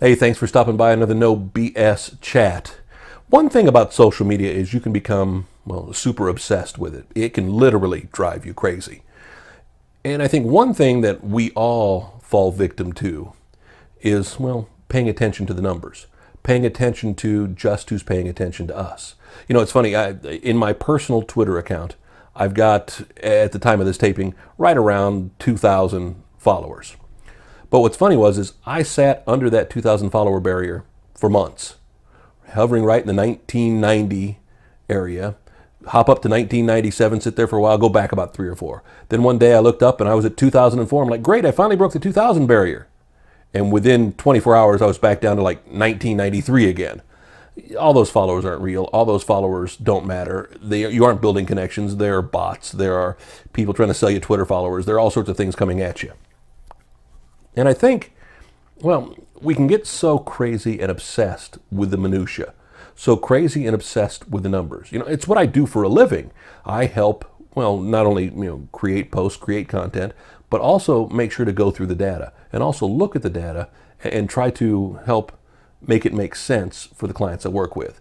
Hey, thanks for stopping by another No BS chat. One thing about social media is you can become, well, super obsessed with it. It can literally drive you crazy. And I think one thing that we all fall victim to is, well, paying attention to the numbers, paying attention to just who's paying attention to us. You know, it's funny, in my personal Twitter account, I've got, at the time of this taping, right around 2,000 followers. But what's funny is I sat under that 2,000 follower barrier for months, hovering right in the 1990 area, hop up to 1997, sit there for a while, go back about 3 or 4. Then one day I looked up and I was at 2004. I'm like, great, I finally broke the 2,000 barrier. And within 24 hours, I was back down to like 1993 again. All those followers aren't real. All those followers don't matter. You aren't building connections. There are bots. There are people trying to sell you Twitter followers. There are all sorts of things coming at you. And I think, well, we can get so crazy and obsessed with the minutia, so crazy and obsessed with the numbers. You know, it's what I do for a living. I help, well, not only, create posts, create content, but also make sure to go through the data and also look at the data and try to help make it make sense for the clients I work with.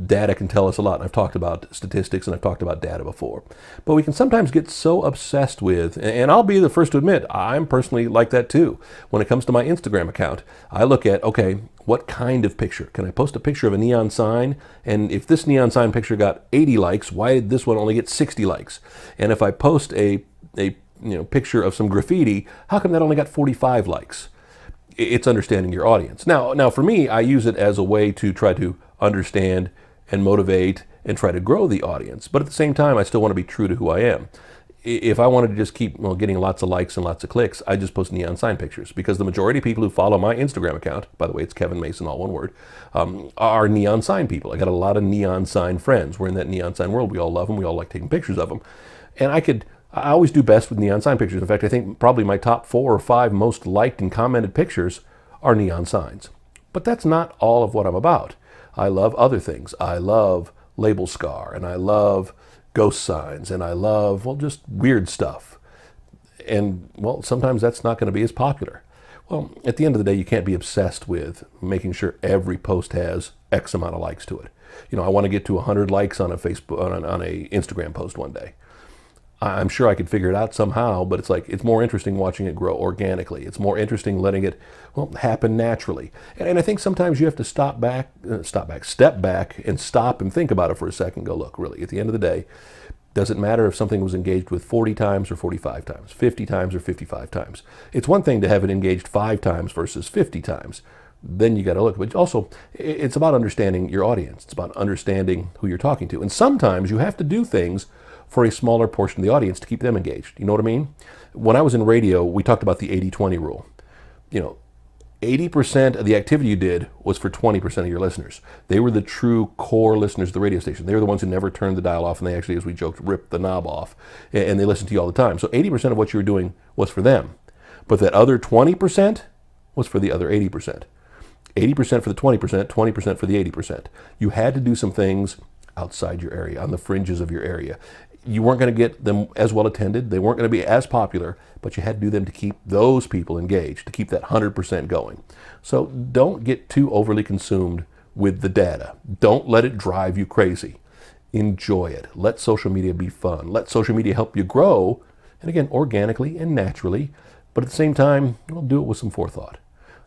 Data can tell us a lot, and I've talked about statistics and I've talked about data before. But we can sometimes get so obsessed with, and I'll be the first to admit, I'm personally like that too. When it comes to my Instagram account, I look at, okay, what kind of picture? Can I post a picture of a neon sign? And if this neon sign picture got 80 likes, why did this one only get 60 likes? And if I post a picture of some graffiti, how come that only got 45 likes? It's understanding your audience. Now for me, I use it as a way to try to understand and motivate and try to grow the audience. But at the same time, I still want to be true to who I am. If I wanted to just keep getting lots of likes and lots of clicks, I just post neon sign pictures, because the majority of people who follow my Instagram account, by the way, it's Kevin Mason, all one word, are neon sign people. I got a lot of neon sign friends. We're in that neon sign world. We all love them. We all like taking pictures of them. And I always do best with neon sign pictures. In fact, I think probably my top 4 or 5 most liked and commented pictures are neon signs. But that's not all of what I'm about. I love other things. I love label scar, and I love ghost signs, and I love, well, just weird stuff. And, well, sometimes that's not going to be as popular. Well, at the end of the day, you can't be obsessed with making sure every post has X amount of likes to it. I want to get to 100 likes on a Facebook, on a Instagram post one day. I'm sure I could figure it out somehow, but it's more interesting watching it grow organically. It's more interesting letting it, happen naturally. And I think sometimes you have to step back and stop and think about it for a second. Go, look, really, at the end of the day, does it matter if something was engaged with 40 times or 45 times, 50 times or 55 times? It's one thing to have it engaged 5 times versus 50 times. Then you got to look. But also, it's about understanding your audience. It's about understanding who you're talking to. And sometimes you have to do things for a smaller portion of the audience to keep them engaged. You know what I mean? When I was in radio, we talked about the 80-20 rule. 80% of the activity you did was for 20% of your listeners. They were the true core listeners of the radio station. They were the ones who never turned the dial off, and they actually, as we joked, ripped the knob off. And they listened to you all the time. So 80% of what you were doing was for them. But that other 20% was for the other 80%. 80% for the 20%, 20% for the 80%. You had to do some things outside your area, on the fringes of your area. You weren't going to get them as well attended. They weren't going to be as popular, but you had to do them to keep those people engaged, to keep that 100% going. So don't get too overly consumed with the data. Don't let it drive you crazy. Enjoy it. Let social media be fun. Let social media help you grow, and again, organically and naturally, but at the same time, do it with some forethought.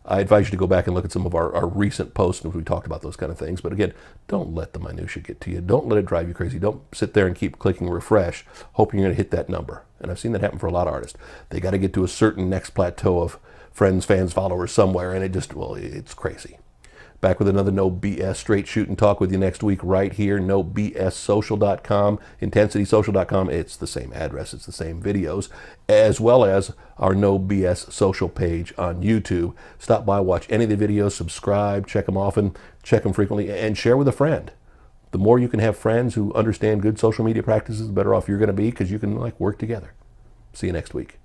I advise you to go back and look at some of our recent posts, and we talked about those kind of things. But again, don't let the minutia get to you. Don't let it drive you crazy. Don't sit there and keep clicking refresh, hoping you're going to hit that number. And I've seen that happen for a lot of artists. They got to get to a certain next plateau of friends, fans, followers somewhere, and it's crazy. Back with another No BS Straight Shooting Talk with you next week right here, NoBSSocial.com, IntensitySocial.com. It's the same address, it's the same videos, as well as our No BS Social page on YouTube. Stop by, watch any of the videos, subscribe, check them often, check them frequently, and share with a friend. The more you can have friends who understand good social media practices, the better off you're going to be, because you can work together. See you next week.